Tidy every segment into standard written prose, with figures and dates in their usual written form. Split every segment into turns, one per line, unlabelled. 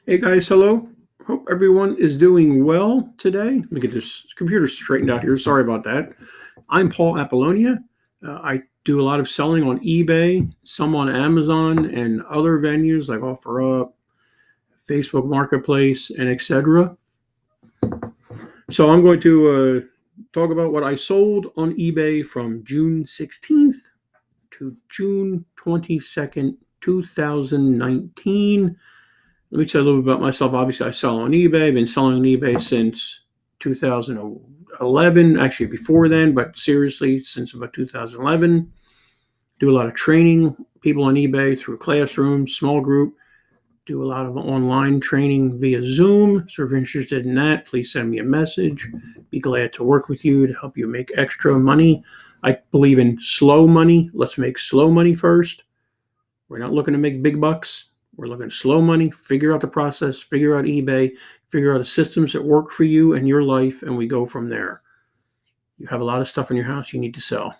Hey guys, hello. Hope everyone is doing well today. Let me get this computer straightened out here. Sorry about that. I'm Paul Apollonia. I do a lot of selling on eBay, some on Amazon, and other venues like OfferUp, Facebook Marketplace, and etc. So I'm going to talk about what I sold on eBay from June 16th to June 22nd, 2019. Let me tell you a little bit about myself. Obviously, I sell on eBay. I've been selling on eBay since 2011, actually before then, but seriously, since about 2011. Do a lot of training people on eBay through classrooms, small group. Do a lot of online training via Zoom. So if you're interested in that, please send me a message. Be glad to work with you to help you make extra money. I believe in slow money. Let's make slow money first. We're not looking to make big bucks. We're looking at slow money, figure out the process, figure out eBay, figure out the systems that work for you and your life, and we go from there. You have a lot of stuff in your house you need to sell.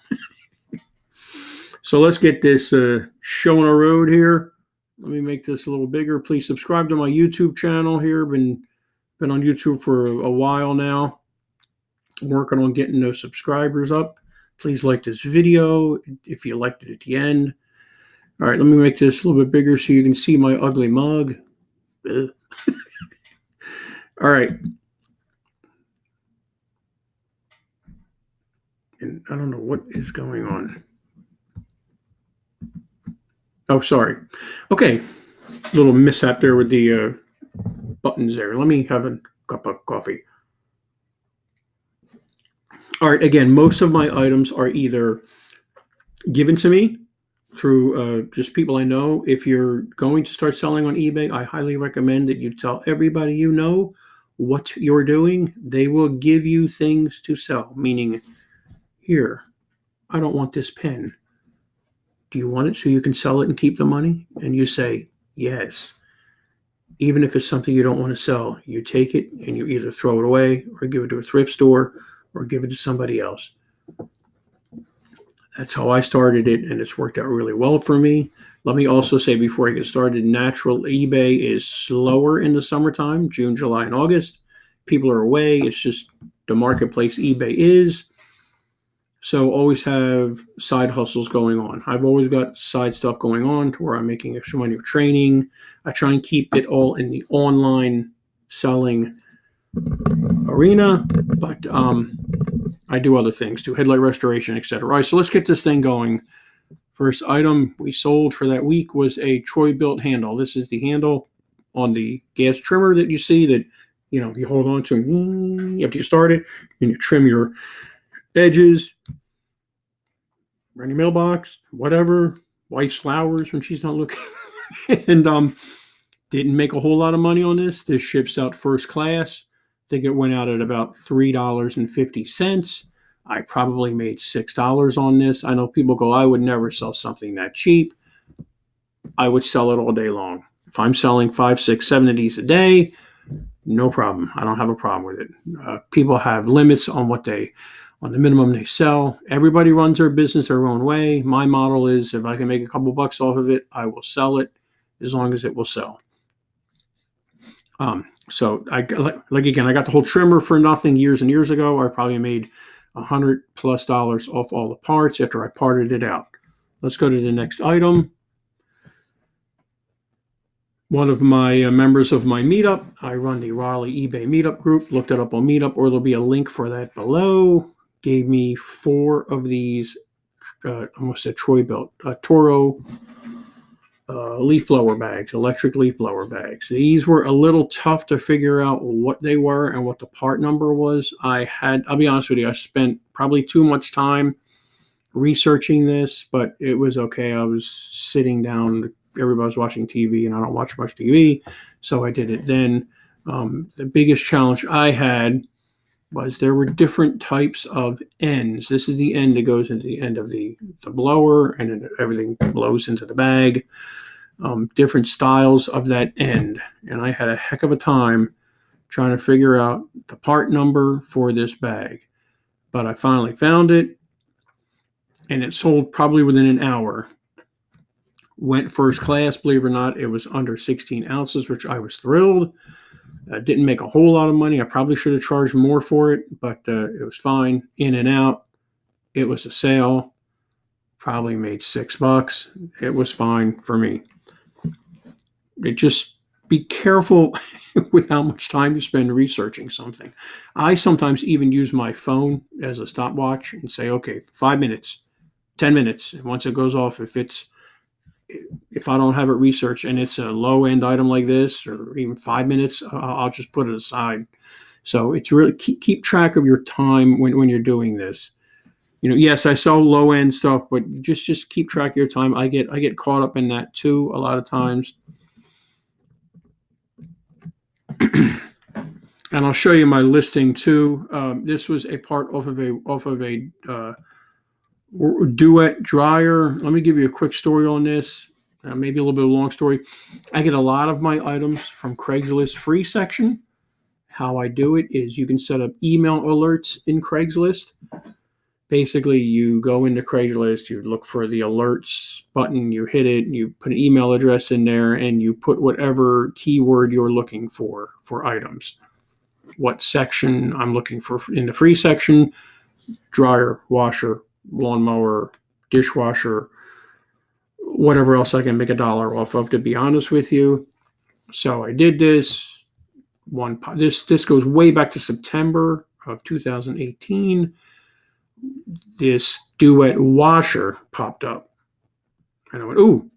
So let's get this show on the road here. Let me make this a little bigger. Please subscribe to my YouTube channel here. Been on YouTube for a while now. Working on getting those subscribers up. Please like this video if you liked it at the end. All right, let me make this a little bit bigger so you can see my ugly mug. All right. And I don't know what is going on. Oh, sorry. Okay. Little mishap there with the buttons there. Let me have a cup of coffee. All right. Again, most of my items are either given to me through just people I know. If you're going to start selling on eBay, I highly recommend that you tell everybody you know what you're doing. They will give you things to sell, meaning, here, I don't want this pen. Do you want it so you can sell it and keep the money? And you say, yes. Even if it's something you don't want to sell, you take it and you either throw it away or give it to a thrift store or give it to somebody else. That's how I started it, and it's worked out really well for me. Let me also say before I get started, natural eBay is slower in the summertime, June, July, and August. People are away. It's just the marketplace eBay is. So always have side hustles going on. I've always got side stuff going on to where I'm making extra money with training. I try and keep it all in the online selling arena, but I do other things too, headlight restoration, etc. All right, so let's get this thing going. First item we sold for that week was a Troy-Bilt handle. This is the handle on the gas trimmer that you see that you hold on to after you start it, and you trim your edges, run your mailbox, whatever. Wife's flowers when she's not looking, and didn't make a whole lot of money on this. This ships out first class. I think it went out at about $3.50. I probably made $6 on this. I know people go, I would never sell something that cheap. I would sell it all day long. If I'm selling 5, 6, 7 of these a day, no problem. I don't have a problem with it. People have limits on on the minimum they sell. Everybody runs their business their own way. My model is if I can make a couple bucks off of it, I will sell it as long as it will sell. So I got the whole trimmer for nothing years and years ago. I probably made $100+ off all the parts after I parted it out. Let's go to the next item. One of my members of my meetup, I run the Raleigh eBay meetup group, looked it up on Meetup, or there'll be a link for that below, gave me 4 of these, almost said Troy-Bilt, Toro leaf blower bags, electric leaf blower bags. These were a little tough to figure out what they were and what the part number was. I'll be honest with you, I spent probably too much time researching this, but it was okay. I was sitting down, everybody was watching TV, and I don't watch much TV, so I did it then. The biggest challenge I had was there were different types of ends. This is the end that goes into the end of the blower, and then everything blows into the bag. Different styles of that end, and I had a heck of a time trying to figure out the part number for this bag. But I finally found it, and it sold probably within an hour. Went first class, believe it or not. It was under 16 ounces, which I was thrilled. Didn't make a whole lot of money. I probably should have charged more for it, but it was fine. In and out. It was a sale. Probably made $6. It was fine for me. Just be careful with how much time you spend researching something. I sometimes even use my phone as a stopwatch and say, okay, 5 minutes, 10 minutes. And once it goes off, if I don't have it researched and it's a low end item like this, or even 5 minutes, I'll just put it aside. So it's really keep track of your time when you're doing this. Yes, I sell low end stuff, but just keep track of your time. I get caught up in that too a lot of times. And I'll show you my listing too. This was a part off of a Duet dryer. Let me give you a quick story on this. Maybe a little bit of a long story. I get a lot of my items from Craigslist free section. How I do it is you can set up email alerts in Craigslist. Basically, you go into Craigslist, you look for the alerts button, you hit it, you put an email address in there, and you put whatever keyword you're looking for items. What section I'm looking for in the free section: dryer, washer, lawnmower, dishwasher, whatever else I can make $1 off of, to be honest with you. So I did this. This goes way back to September of 2018. This Duet washer popped up. And I went, ooh,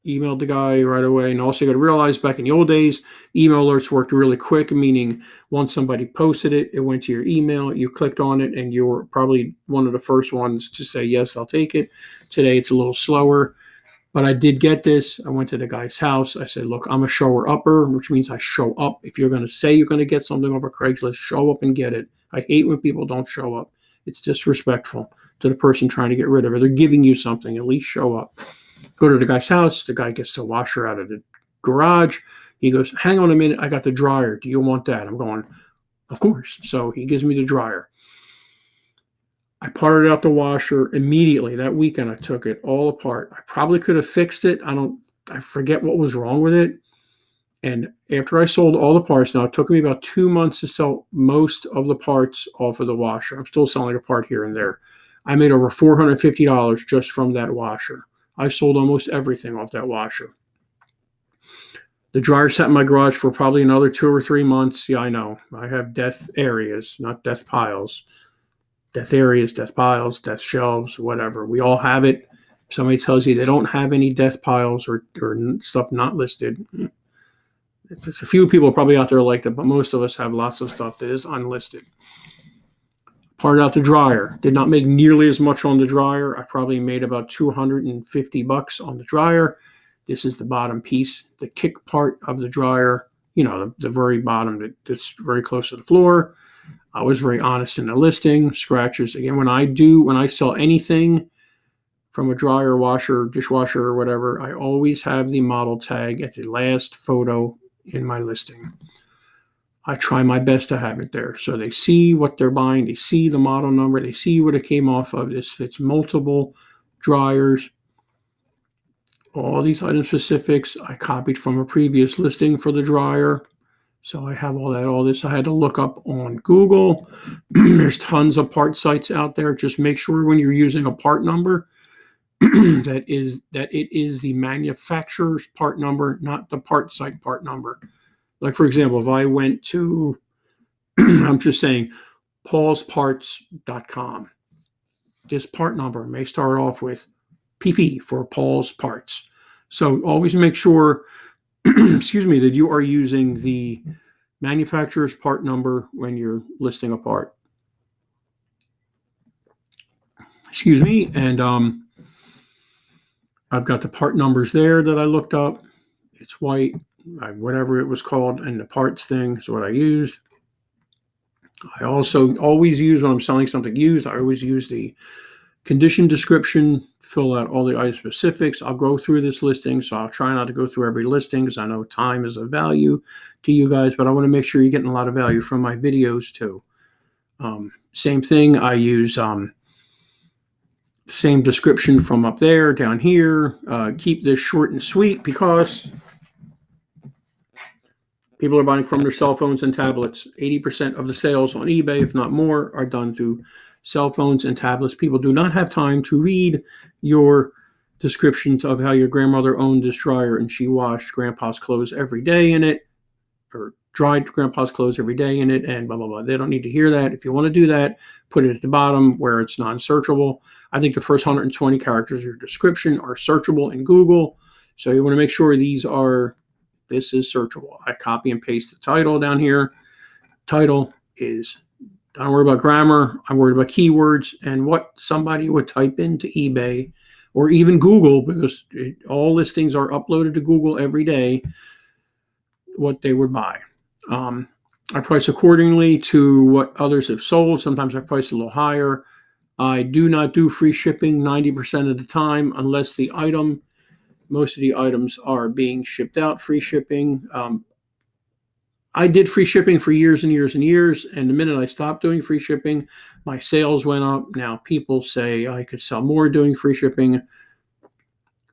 emailed the guy right away. And also you got to realize back in the old days, email alerts worked really quick, meaning once somebody posted it, it went to your email, you clicked on it, and you were probably one of the first ones to say, yes, I'll take it. Today it's a little slower, but I did get this. I went to the guy's house. I said, look, I'm a shower upper, which means I show up. If you're going to say you're going to get something over Craigslist, show up and get it. I hate when people don't show up. It's disrespectful to the person trying to get rid of it. They're giving you something. At least show up. Go to the guy's house. The guy gets the washer out of the garage. He goes, hang on a minute. I got the dryer. Do you want that? I'm going, of course. So he gives me the dryer. I parted out the washer immediately. That weekend, I took it all apart. I probably could have fixed it. I forget what was wrong with it. And after I sold all the parts, now it took me about 2 months to sell most of the parts off of the washer. I'm still selling a part here and there. I made over $450 just from that washer. I sold almost everything off that washer. The dryer sat in my garage for probably another 2 or 3 months. Yeah, I know. I have death areas, not death piles. Death areas, death piles, death shelves, whatever. We all have it. If somebody tells you they don't have any death piles or stuff not listed, there's a few people probably out there like that, but most of us have lots of stuff that is unlisted. Parted out the dryer. Did not make nearly as much on the dryer. I probably made about $250 on the dryer. This is the bottom piece, the kick part of the dryer, the very bottom that's very close to the floor. I was very honest in the listing. Scratches. Again, when I sell anything from a dryer, washer, dishwasher, or whatever, I always have the model tag at the last photo in my listing. I try my best to have it there so they see what they're buying, they see the model number, they see what it came off of. This fits multiple dryers. All these item specifics I copied from a previous listing for the dryer. So I have all this I had to look up on Google. There's tons of part sites out there. Just make sure when you're using a part number that it is the manufacturer's part number, not the part site part number. Like, for example, if I went to, I'm just saying, paulsparts.com, this part number may start off with PP for Paul's Parts. So always make sure, excuse me, that you are using the manufacturer's part number when you're listing a part. Excuse me. And I've got the part numbers there that I looked up. It's white. Whatever it was called, and the parts thing is what I used. I also always use, when I'm selling something used, I always use the condition description, fill out all the item specifics. I'll go through this listing, so I'll try not to go through every listing because I know time is of value to you guys, but I want to make sure you're getting a lot of value from my videos too. Same thing, I use Same description from up there, down here. Keep this short and sweet because people are buying from their cell phones and tablets. 80% of the sales on eBay, if not more, are done through cell phones and tablets. People do not have time to read your descriptions of how your grandmother owned this dryer and she washed grandpa's clothes every day in it, or dried grandpa's clothes every day in it, and blah, blah, blah. They don't need to hear that. If you want to do that, put it at the bottom where it's non-searchable. I think the first 120 characters of your description are searchable in Google. So you want to make sure this is searchable. I copy and paste the title down here. Title is, don't worry about grammar. I'm worried about keywords and what somebody would type into eBay or even Google, because all listings are uploaded to Google every day, what they would buy. I price accordingly to what others have sold. Sometimes I price a little higher. I do not do free shipping 90% of the time unless most of the items are being shipped out free shipping. I did free shipping for years and years and years, and the minute I stopped doing free shipping, my sales went up. Now people say I could sell more doing free shipping.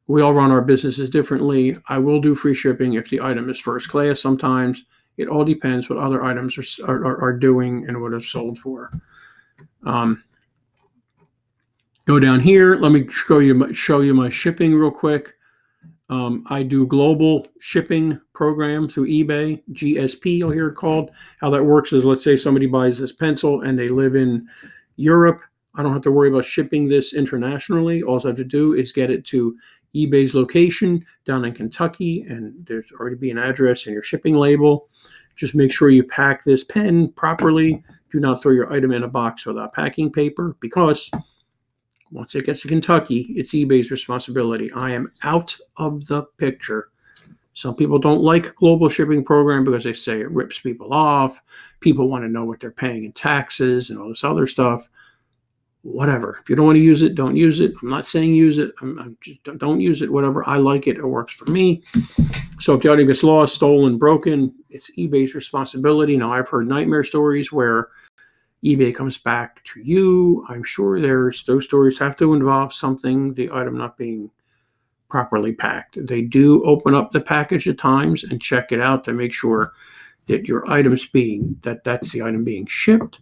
We all run our businesses differently. I will do free shipping if the item is first class sometimes. It all depends what other items are doing and what it's sold for. Go down here. Let me show you my shipping real quick. I do global shipping program through eBay, GSP, you'll hear it called. How that works is, let's say somebody buys this pencil and they live in Europe. I don't have to worry about shipping this internationally. All I have to do is get it to eBay's location down in Kentucky, and there's already be an address and your shipping label. Just make sure you pack this pen properly. Do not throw your item in a box without packing paper, because once it gets to Kentucky, it's eBay's responsibility. I am out of the picture. Some people don't like global shipping program because they say it rips people off. People want to know what they're paying in taxes and all this other stuff. Whatever. If you don't want to use it, don't use it. I'm not saying use it. I'm just don't use it. Whatever. I like it. It works for me. So if the item gets lost, stolen, broken, it's eBay's responsibility. Now, I've heard nightmare stories where eBay comes back to you. I'm sure those stories have to involve the item not being properly packed. They do open up the package at times and check it out to make sure that your item's that's the item being shipped.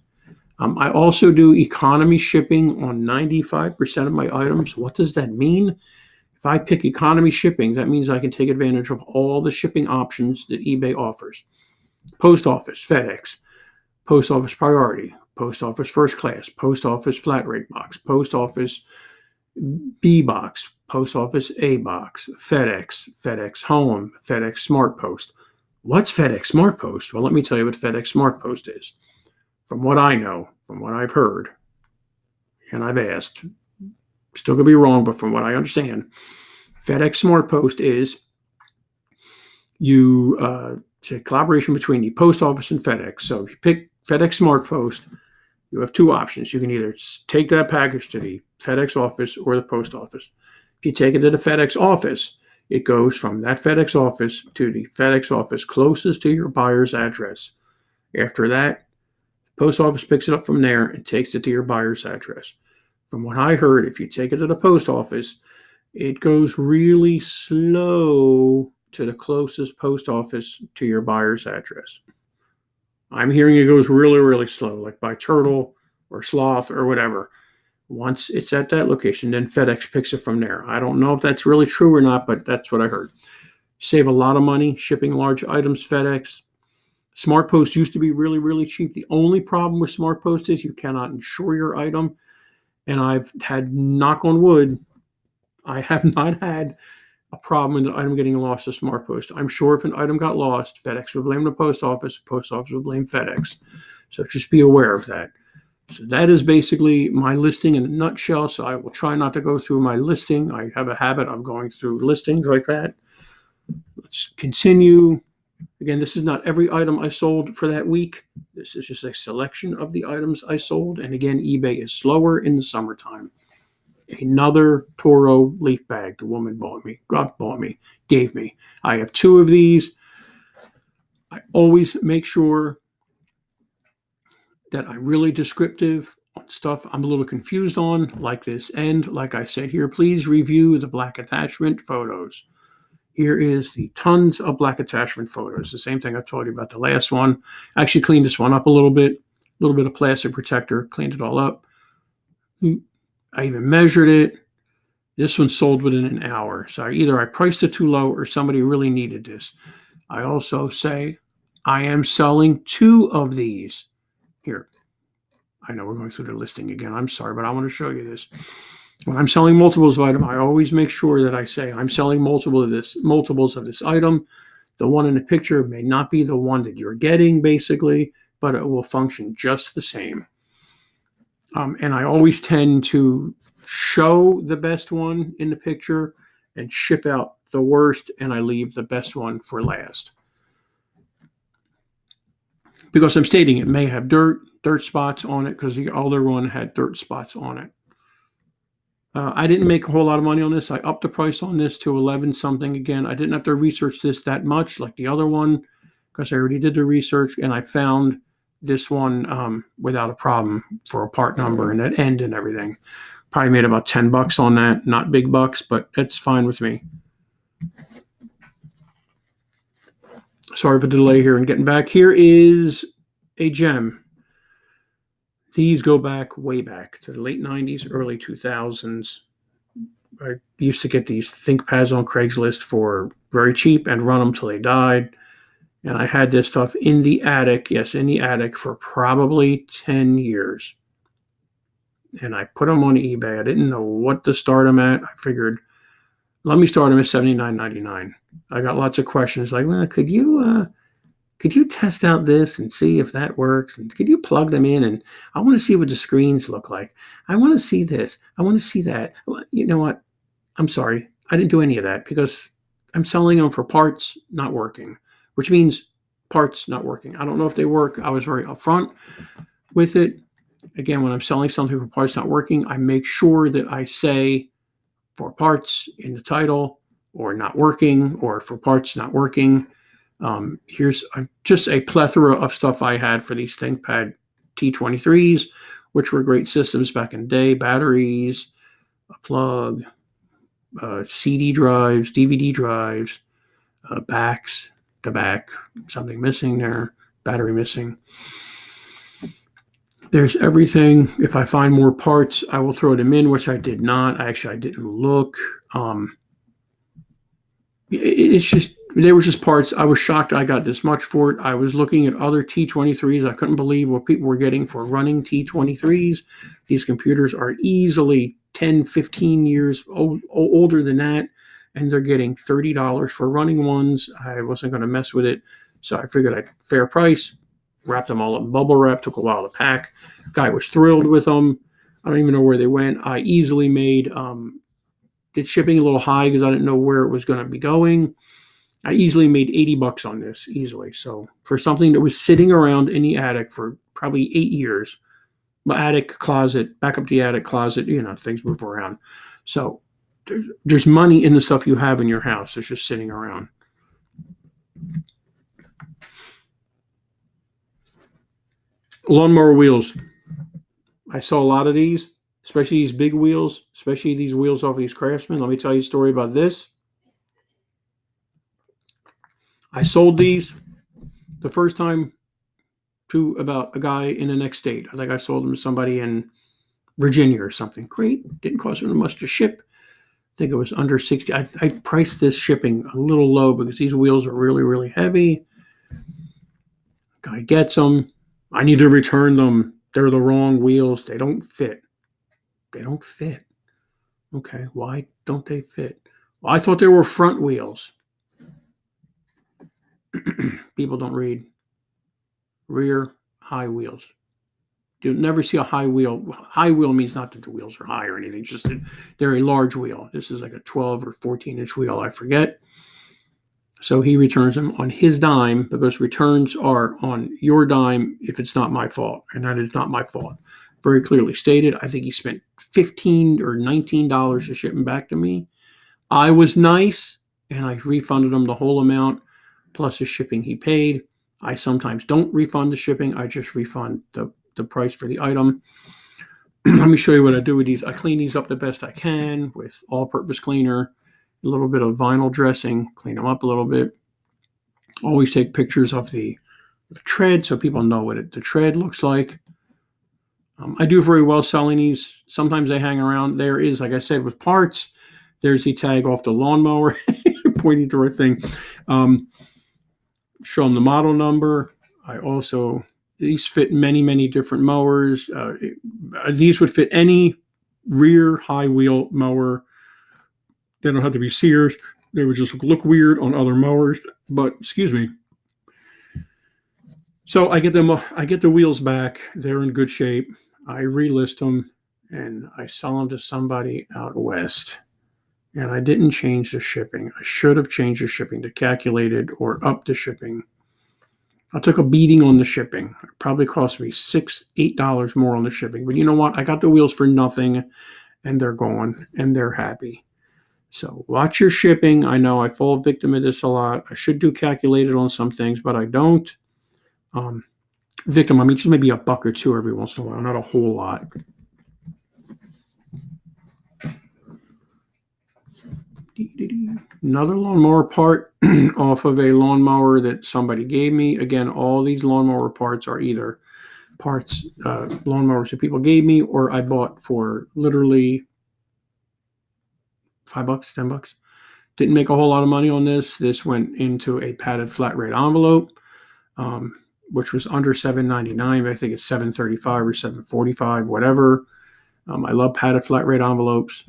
I also do economy shipping on 95% of my items. What does that mean? If I pick economy shipping, that means I can take advantage of all the shipping options that eBay offers. Post office, FedEx, post office priority, post office first class, post office flat rate box, post office B box, post office A box, FedEx, FedEx Home, FedEx Smart Post. What's FedEx Smart Post? Well, let me tell you what FedEx Smart Post is. From what I know, from what I've heard, and I've asked, still could be wrong, but from what I understand, FedEx Smart Post is it's a collaboration between the post office and FedEx. So if you pick FedEx Smart Post, you have two options. You can either take that package to the FedEx office or the post office. If you take it to the FedEx office, it goes from that FedEx office to the FedEx office closest to your buyer's address. After that, the post office picks it up from there and takes it to your buyer's address. From what I heard, if you take it to the post office, it goes really slow to the closest post office to your buyer's address. I'm hearing it goes really, really slow, like by Turtle or Sloth or whatever. Once it's at that location, then FedEx picks it from there. I don't know if that's really true or not, but that's what I heard. Save a lot of money shipping large items, FedEx. Smart Post used to be really, really cheap. The only problem with Smart Post is you cannot insure your item. And I've had, knock on wood, I have not had a problem with an item getting lost to Smart Post. I'm sure if an item got lost, FedEx would blame the post office would blame FedEx. So just be aware of that. So that is basically my listing in a nutshell. So I will try not to go through my listing. I have a habit of going through listings like that. Let's continue. Again, this is not every item I sold for that week. This is just a selection of the items I sold. And again, eBay is slower in the summertime. Another Toro leaf bag the woman gave me. I have two of these. I always make sure that I'm really descriptive on stuff I'm a little confused on, like this end. Like I said here, please review the black attachment photos. Here is the tons of black attachment photos. The same thing I told you about the last one. I actually cleaned this one up a little bit of plastic protector, cleaned it all up. I even measured it. This one sold within an hour. So either I priced it too low or somebody really needed this. I also say I am selling 2 of these. Here, I know we're going through the listing again. I'm sorry, but I want to show you this. When I'm selling multiples of item, I always make sure that I say I'm selling multiples of this item. The one in the picture may not be the one that you're getting, basically, but it will function just the same. And I always tend to show the best one in the picture and ship out the worst, and I leave the best one for last. Because I'm stating it may have dirt spots on it, because the other one had dirt spots on it. I didn't make a whole lot of money on this. I upped the price on this to 11 something again. I didn't have to research this that much like the other one, because I already did the research, and I found this one without a problem for a part number and that end and everything. Probably made about $10 on that. Not big bucks, but it's fine with me. Sorry for the delay here and getting back. Here is a gem. These go back way back to the late 90s, early 2000s. I used to get these ThinkPads on Craigslist for very cheap and run them till they died. And I had this stuff in the attic, yes, in the attic for probably 10 years. And I put them on eBay. I didn't know what to start them at. I figured, let me start them at $79.99. I got lots of questions like, well, could you test out this and see if that works? And could you plug them in? And I want to see what the screens look like. I want to see this. I want to see that. You know what? I'm sorry. I didn't do any of that because I'm selling them for parts not working, which means parts not working. I don't know if they work. I was very upfront with it. Again, when I'm selling something for parts not working, I make sure that I say for parts in the title, or not working, or for parts not working. Here's just a plethora of stuff I had for these ThinkPad T23s, which were great systems back in the day. Batteries, a plug, CD drives, DVD drives, backs, the back, something missing there, battery missing. There's everything. If I find more parts, I will throw them in, which I did not. I didn't look. It's just, they were just parts. I was shocked I got this much for it. I was looking at other T23s. I couldn't believe what people were getting for running T23s. These computers are easily 10, 15 years older than that, and they're getting $30 for running ones. I wasn't going to mess with it, so I figured I'd fair price, wrapped them all up in bubble wrap. Took a while to pack. Guy was thrilled with them. I don't even know where they went. I easily made did shipping a little high because I didn't know where it was going to be going. I easily made $80 on this, easily. So for something that was sitting around in the attic for probably 8 years, my attic closet, back up the attic closet, things move around. So there's money in the stuff you have in your house. It's just sitting around. Lawnmower wheels. I saw a lot of these, especially these big wheels, especially these wheels off of these Craftsman. Let me tell you a story about this. I sold these the first time to about a guy in the next state. I think I sold them to somebody in Virginia or something. Great. Didn't cost them much to ship. I think it was under 60. I priced this shipping a little low because these wheels are really, really heavy. Guy gets them. I need to return them. They're the wrong wheels. They don't fit. Okay, why don't they fit? Well, I thought they were front wheels. People don't read. Rear high wheels. You'll never see a high wheel. High wheel means not that the wheels are high or anything. It's just that they're a large wheel. This is like a 12 or 14-inch wheel. I forget. So he returns them on his dime, because returns are on your dime if it's not my fault. And that is not my fault. Very clearly stated. I think he spent $15 or $19 to ship them back to me. I was nice, and I refunded him the whole amount plus the shipping he paid. I sometimes don't refund the shipping. I just refund the price for the item. Let me show you what I do with these. I clean these up the best I can with all-purpose cleaner, a little bit of vinyl dressing, clean them up a little bit. Always take pictures of the tread so people know what the tread looks like. I do very well selling these. Sometimes they hang around. There is, like I said, with parts, there's the tag off the lawnmower, pointing to the right thing. Show them the model number. These fit many, many different mowers. These would fit any rear high wheel mower. They don't have to be Sears. They would just look weird on other mowers, but excuse me. So I get the wheels back. They're in good shape. I relist them and I sell them to somebody out west. And I didn't change the shipping. I should have changed the shipping to calculated or up the shipping. I took a beating on the shipping. It probably cost me $6, $8 more on the shipping. But you know what? I got the wheels for nothing and they're gone and they're happy. So watch your shipping. I know I fall victim of this a lot. I should do calculated on some things, but I don't. Victim, I mean, just maybe $1 or $2 every once in a while, not a whole lot. Another lawnmower part off of a lawnmower that somebody gave me. Again, all these lawnmower parts are either parts, lawnmowers that people gave me, or I bought for literally $5, $10. Didn't make a whole lot of money on this. This went into a padded flat rate envelope, which was under $7.99. I think it's $7.35 or $7.45, whatever. I love padded flat rate envelopes.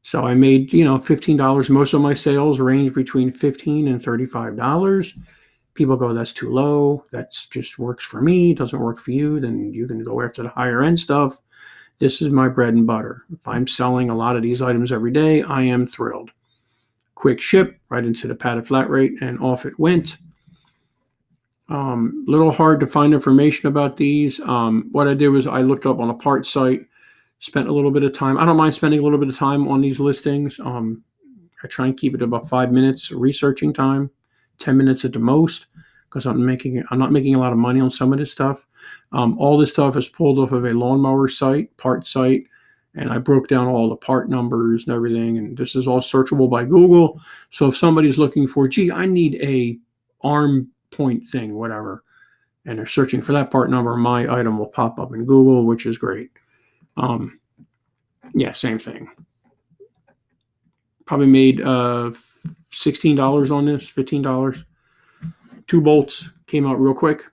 So I made, $15. Most of my sales range between $15 and $35. People go, that's too low. That's just works for me. Doesn't work for you. Then you can go after the higher end stuff. This is my bread and butter. If I'm selling a lot of these items every day, I am thrilled. Quick ship right into the padded flat rate and off it went. Little hard to find information about these. What I did was I looked up on a part site, spent a little bit of time. I don't mind spending a little bit of time on these listings. I try and keep it about 5 minutes researching time, 10 minutes at the most, because I'm not making a lot of money on some of this stuff. All this stuff is pulled off of a lawnmower site, part site, and I broke down all the part numbers and everything. And this is all searchable by Google. So if somebody's looking for, I need a arm point thing, whatever, and they're searching for that part number, my item will pop up in Google, which is great. Same thing. Probably made $16 on this, $15. 2 bolts came out real quick.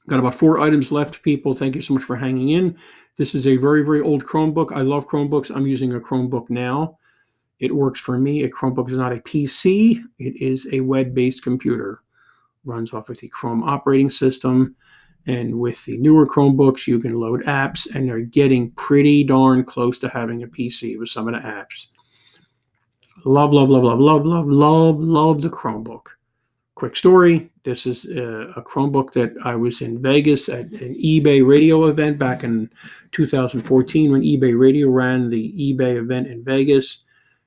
Got about 4 items left, people. Thank you so much for hanging in. This is a very, very old Chromebook. I love Chromebooks. I'm using a Chromebook now. It works for me. A Chromebook is not a PC. It is a web-based computer. Runs off of the Chrome operating system. And with the newer Chromebooks, you can load apps, and they're getting pretty darn close to having a PC with some of the apps. Love, love, love, love, love, love, love, love the Chromebook. Quick story. This is a Chromebook that I was in Vegas at an eBay radio event back in 2014 when eBay Radio ran the eBay event in Vegas,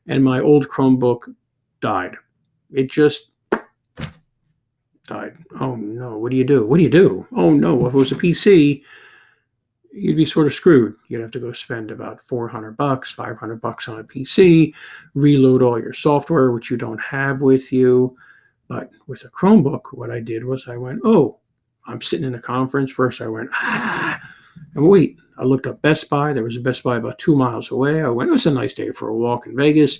and my old Chromebook died. It just died. Oh no, what do you do? What do you do? Oh no, if it was a PC, you'd be sort of screwed. You'd have to go spend about $400, $500 on a PC, reload all your software, which you don't have with you. But with a Chromebook, what I did was I went, I'm sitting in a conference. First I went, and wait, I looked up Best Buy. There was a Best Buy about 2 miles away. I went, it was a nice day for a walk in Vegas.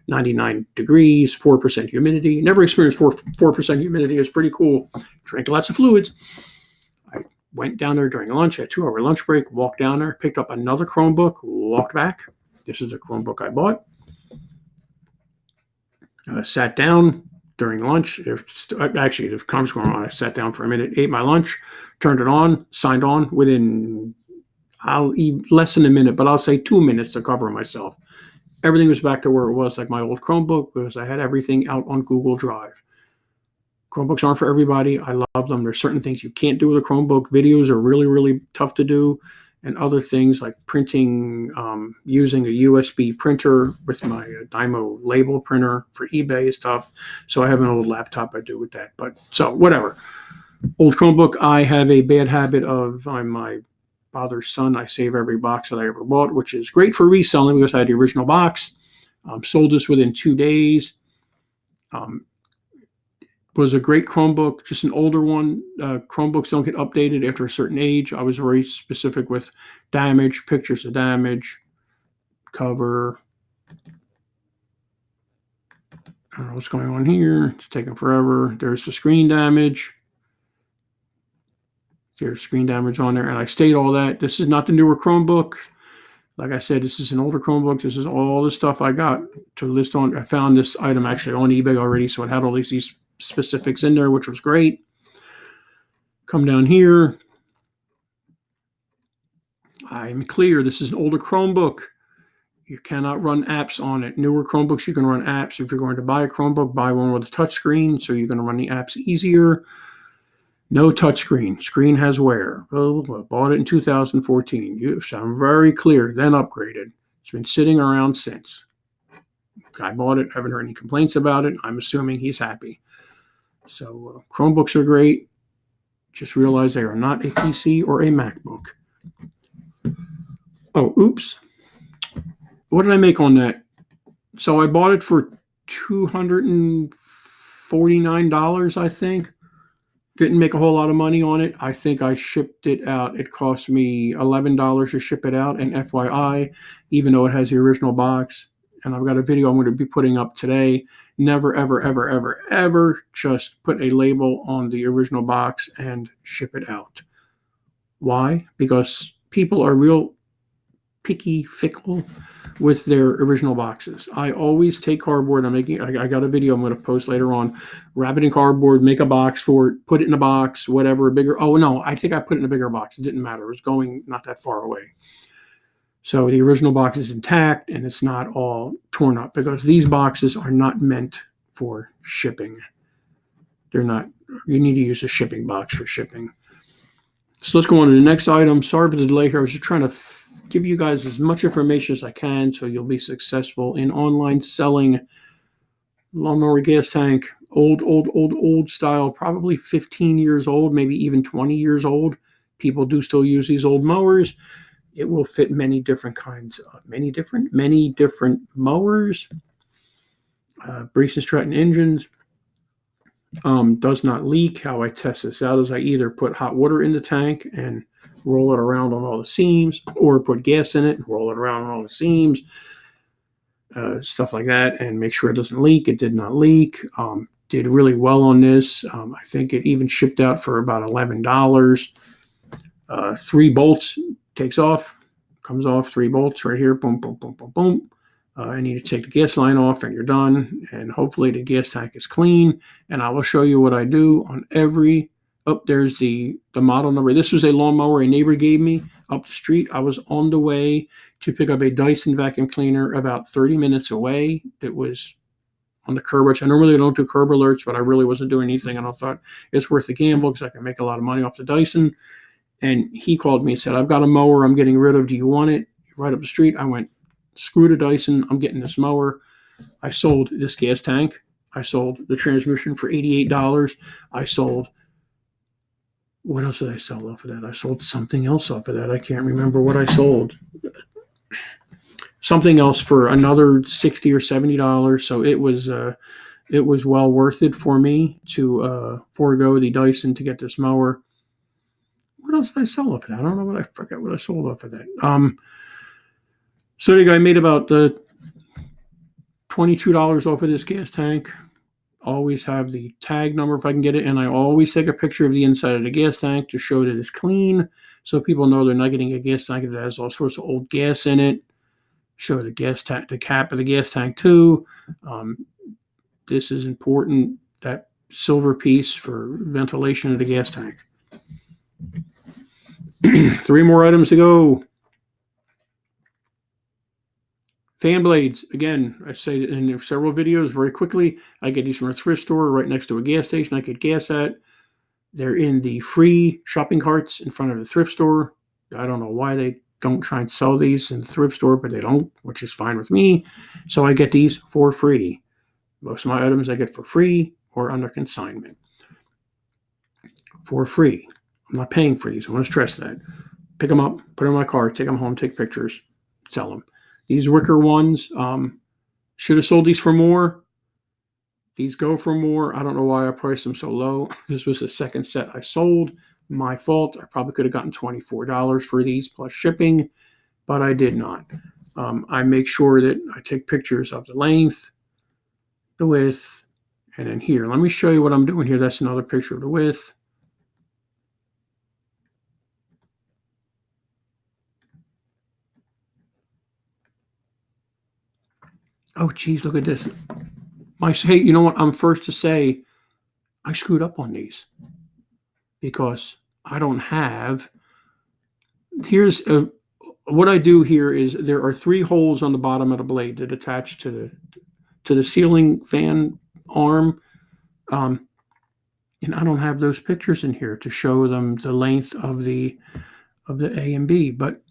99 degrees, 4% humidity. Never experienced 4% humidity. It was pretty cool. Drank lots of fluids. I went down there during lunch, at 2-hour lunch break, walked down there, picked up another Chromebook, walked back. This is the Chromebook I bought. Sat down during lunch. Actually, the conference going on. I sat down for a minute, ate my lunch, turned it on, signed on within less than a minute, but I'll say 2 minutes to cover myself. Everything was back to where it was, like my old Chromebook, because I had everything out on Google Drive. Chromebooks aren't for everybody. I love them. There's certain things you can't do with a Chromebook. Videos are really, really tough to do. And other things like printing, using a USB printer with my Dymo label printer for eBay is tough. So I have an old laptop I do with that. But so whatever. Old Chromebook, I have a bad habit of on my father's son. I save every box that I ever bought, which is great for reselling because I had the original box. Sold this within 2 days. Was a great Chromebook, just an older one. Chromebooks don't get updated after a certain age. I was very specific with damage, pictures of damage, cover. I don't know what's going on here. It's taking forever. There's the screen damage. There's screen damage on there, and I stayed all that. This is not the newer Chromebook. Like I said, this is an older Chromebook. This is all the stuff I got to list on. I found this item actually on eBay already, so it had all these specifics in there, which was great. Come down here. I'm clear. This is an older Chromebook. You cannot run apps on it. Newer Chromebooks, you can run apps. If you're going to buy a Chromebook, buy one with a touchscreen, so you're going to run the apps easier. No touchscreen. Screen has wear. Bought it in 2014. You sound very clear. Then upgraded. It's been sitting around since. I bought it. Haven't heard any complaints about it. I'm assuming he's happy. So Chromebooks are great. Just realize they are not a PC or a MacBook. Oh, oops. What did I make on that? So I bought it for $249, I think. Didn't make a whole lot of money on it. I think I shipped it out. It cost me $11 to ship it out. And FYI, even though it has the original box, and I've got a video I'm going to be putting up today, never, ever, ever, ever, ever just put a label on the original box and ship it out. Why? Because people are real picky, fickle with their original boxes. I always take cardboard. I got a video I'm going to post later on. Wrap it in cardboard, make a box for it, put it in a box, whatever, bigger. Oh, no, I think I put it in a bigger box. It didn't matter. It was going not that far away. So the original box is intact and it's not all torn up because these boxes are not meant for shipping. They're not. You need to use a shipping box for shipping. So let's go on to the next item. Sorry for the delay here. I was just trying to give you guys as much information as I can so you'll be successful in online selling. Lawnmower gas tank, old style, probably 15 years old, maybe even 20 years old. People do still use these old mowers. It will fit many different kinds of, many different mowers, Breeze and Stratton engines. Does not leak. How I test this out is I either put hot water in the tank and roll it around on all the seams, or put gas in it and roll it around on all the seams, stuff like that, and make sure it doesn't leak. It did not leak. Did really well on this. I think it even shipped out for about $11. 3 bolts, takes off, comes off, 3 bolts right here, boom, boom, boom, boom, boom. I need to take the gas line off and you're done. And hopefully the gas tank is clean. And I will show you what I do on every, there's the model number. This was a lawnmower a neighbor gave me up the street. I was on the way to pick up a Dyson vacuum cleaner about 30 minutes away that was on the curb, which I normally don't do curb alerts, but I really wasn't doing anything. And I thought it's worth the gamble because I can make a lot of money off the Dyson. And he called me and said, I've got a mower I'm getting rid of. Do you want it? Right up the street. I went, screw the Dyson. I'm getting this mower. I sold this gas tank. I sold the transmission for $88. I sold, what else did I sell off of that? I sold something else off of that. I can't remember what I sold. Something else for another $60 or $70. So it was well worth it for me to forego the Dyson to get this mower. What else did I sell off of that? I don't know. I forgot what I sold off of that. So I made about $22 off of this gas tank. Always have the tag number if I can get it, and I always take a picture of the inside of the gas tank to show that it's clean, so people know they're not getting a gas tank that has all sorts of old gas in it. Show the gas tank, the cap of the gas tank too. This is important. That silver piece for ventilation of the gas tank. 3 more items to go. Fan blades, again, I say it in several videos very quickly. I get these from a thrift store right next to a gas station I get gas at. They're in the free shopping carts in front of the thrift store. I don't know why they don't try and sell these in the thrift store, but they don't, which is fine with me. So I get these for free. Most of my items I get for free or under consignment. For free. I'm not paying for these. I want to stress that. pick them up, put them in my car, take them home, take pictures, sell them. These wicker ones, should have sold these for more. These go for more. I don't know why I priced them so low. This was the second set I sold. My fault. I probably could have gotten $24 for these plus shipping, but I did not. I make sure that I take pictures of the length, the width, and then here. Let me show you what I'm doing here. That's another picture of the width. Oh, geez, look at this. Hey, you know what? I'm first to say I screwed up on these because I don't have. Here's what I do here is there are 3 holes on the bottom of the blade that attach to the ceiling fan arm, and I don't have those pictures in here to show them the length of the A and B. But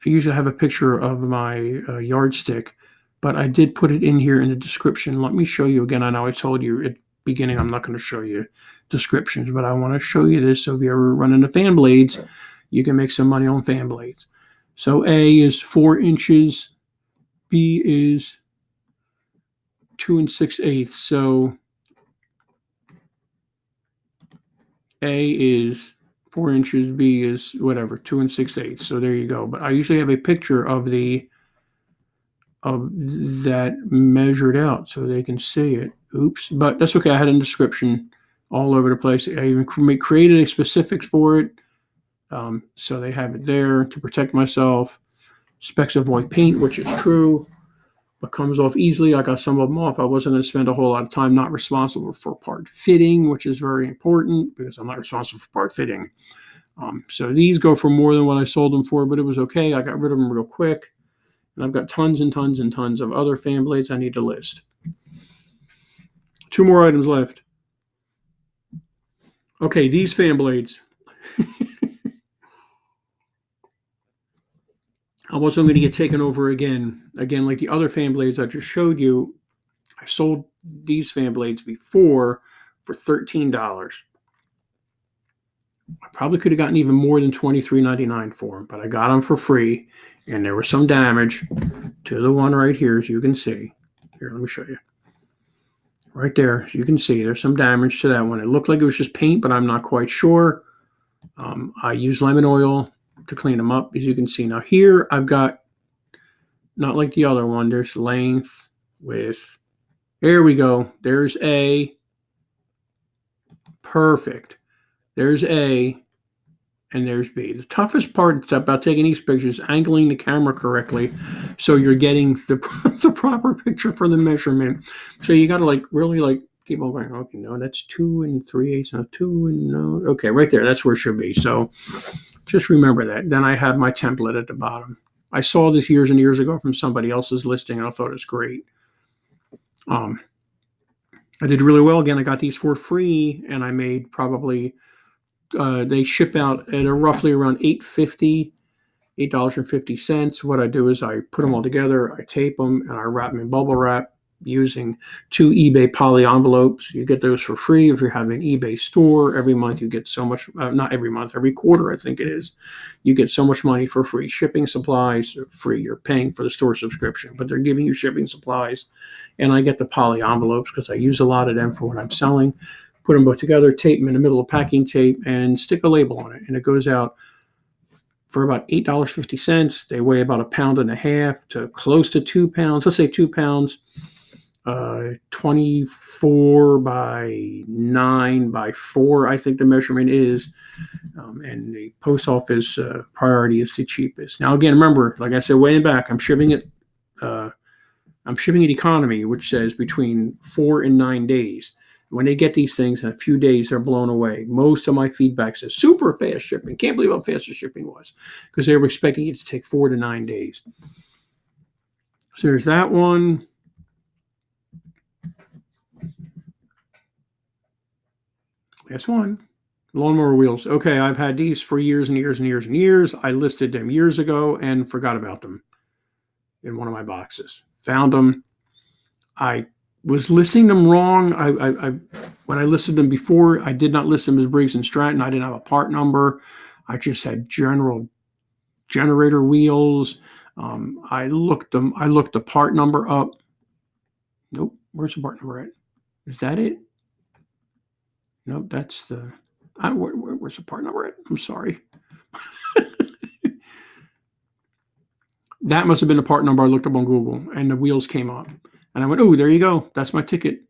I usually have a picture of my yardstick, but I did put it in here in the description. Let me show you again. I know I told you at the beginning I'm not going to show you descriptions, but I want to show you this so if you ever run into fan blades, you can make some money on fan blades. So A is 4 inches, B is 2 6/8. So A is 4 inches, B is whatever, 2 6/8. So there you go. But I usually have a picture of that measured out so they can see it. Oops, but that's okay. I had a description all over the place. I even created a specifics for it, so they have it there to protect myself. Specks of white paint, which is true, but comes off easily. I got some of them off. I wasn't going to spend a whole lot of time. Not responsible for part fitting, which is very important because I'm not responsible for part fitting. So these go for more than what I sold them for, but it was okay. I got rid of them real quick. And I've got tons and tons and tons of other fan blades I need to list. 2 more items left. Okay, these fan blades. I wasn't going to get taken over again. Again, like the other fan blades I just showed you, I sold these fan blades before for $13. I probably could have gotten even more than $23.99 for them, but I got them for free, and there was some damage to the one right here, as you can see. Here, let me show you. Right there, as you can see, there's some damage to that one. It looked like it was just paint, but I'm not quite sure. I use lemon oil to clean them up, as you can see. Now here, I've got, not like the other one, there's length, width. There we go. There's A. Perfect. There's A, and there's B. The toughest part about taking these pictures is angling the camera correctly so you're getting the proper picture for the measurement. So you got to really keep on going. Okay, no, that's 2 3/8. No, 2 and no. Okay, right there. That's where it should be. So just remember that. Then I have my template at the bottom. I saw this years and years ago from somebody else's listing, and I thought it was great. I did really well. Again, I got these for free, and I made probably they ship out at roughly around $8.50. What I do is I put them all together, I tape them, and I wrap them in bubble wrap using 2 eBay poly envelopes. You get those for free if you have an eBay store. Every month you get so much, not every month, every quarter I think it is, you get so much money for free. Shipping supplies are free. You're paying for the store subscription, but they're giving you shipping supplies. And I get the poly envelopes because I use a lot of them for what I'm selling. Put them both together, tape them in the middle of packing tape, and stick a label on it. And it goes out for about $8.50. They weigh about 1.5 pounds to close to 2 pounds. Let's say 2 pounds, 24 by 9 by 4, I think the measurement is. And the post office priority is the cheapest. Now, again, remember, like I said, way back, I'm shipping it economy, which says between 4 and 9 days. When they get these things in a few days, they're blown away. Most of my feedback says super fast shipping. Can't believe how fast the shipping was because they were expecting it to take 4 to 9 days. So there's that one. Last one. Lawnmower wheels. Okay, I've had these for years and years and years and years. I listed them years ago and forgot about them in one of my boxes. Found them. I was listing them wrong. When I listed them before, I did not list them as Briggs and Stratton. I didn't have a part number. I just had general generator wheels. I looked the part number up. Nope. Where's the part number at? Is that it? Nope. That's the. Where's the part number at? I'm sorry. That must have been the part number I looked up on Google, and the wheels came up. And I went, oh, there you go. That's my ticket.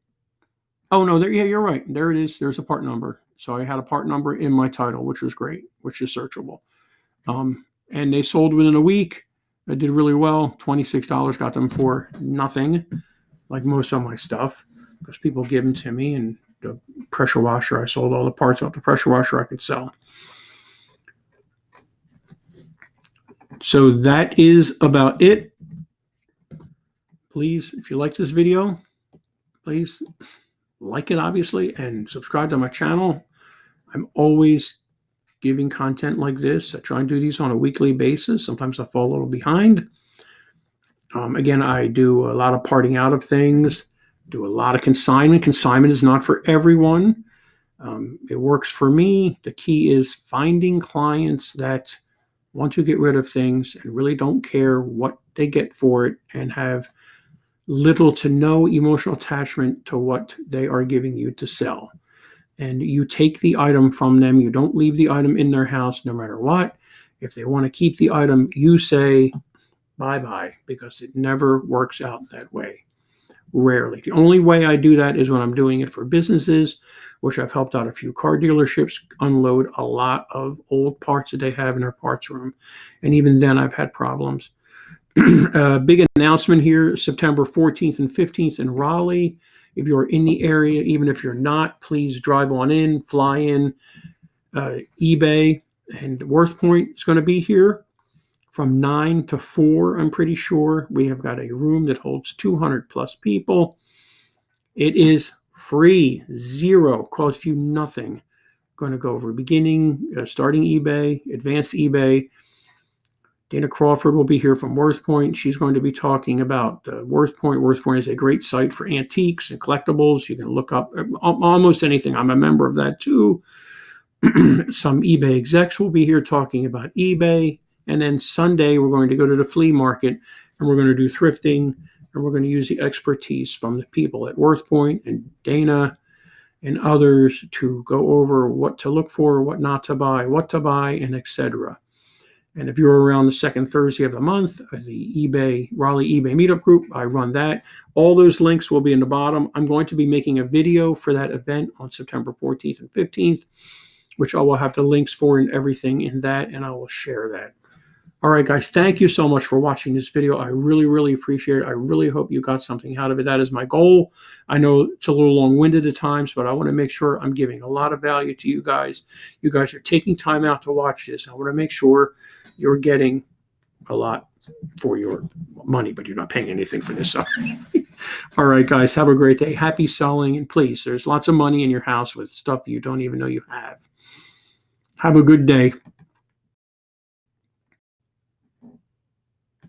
Oh, no, yeah, you're right. There it is. There's a part number. So I had a part number in my title, which was great, which is searchable. And they sold within a week. I did really well. $26 got them for nothing, like most of my stuff, because people give them to me. And the pressure washer, I sold all the parts off the pressure washer I could sell. So that is about it. Please, if you like this video, please like it, obviously, and subscribe to my channel. I'm always giving content like this. I try and do these on a weekly basis. Sometimes I fall a little behind. Again, I do a lot of parting out of things, do a lot of consignment. Consignment is not for everyone. It works for me. The key is finding clients that want to get rid of things and really don't care what they get for it and have little to no emotional attachment to what they are giving you to sell. And you take the item from them. You don't leave the item in their house no matter what. If they want to keep the item, you say bye-bye, because it never works out that way. Rarely. The only way I do that is when I'm doing it for businesses, which I've helped out a few car dealerships unload a lot of old parts that they have in their parts room. And even then I've had problems. Big announcement here, September 14th and 15th in Raleigh. If you're in the area, even if you're not, please drive on in, fly in. eBay and WorthPoint is going to be here from 9 to 4, I'm pretty sure. We have got a room that holds 200 plus people. It is free, zero, costs you nothing. Going to go over beginning, starting eBay, advanced eBay. Dana Crawford will be here from WorthPoint. She's going to be talking about WorthPoint. WorthPoint is a great site for antiques and collectibles. You can look up almost anything. I'm a member of that too. Some eBay execs will be here talking about eBay. And then Sunday, we're going to go to the flea market and we're going to do thrifting. And we're going to use the expertise from the people at WorthPoint and Dana and others to go over what to look for, what not to buy, what to buy, and etc. And if you're around the second Thursday of the month, the Raleigh eBay Meetup Group, I run that. All those links will be in the bottom. I'm going to be making a video for that event on September 14th and 15th, which I will have the links for and everything in that, and I will share that. All right, guys, thank you so much for watching this video. I really, really appreciate it. I really hope you got something out of it. That is my goal. I know it's a little long-winded at times, but I want to make sure I'm giving a lot of value to you guys. You guys are taking time out to watch this. I want to make sure you're getting a lot for your money, but you're not paying anything for this. So. All right, guys, have a great day. Happy selling. And please, there's lots of money in your house with stuff you don't even know you have. Have a good day.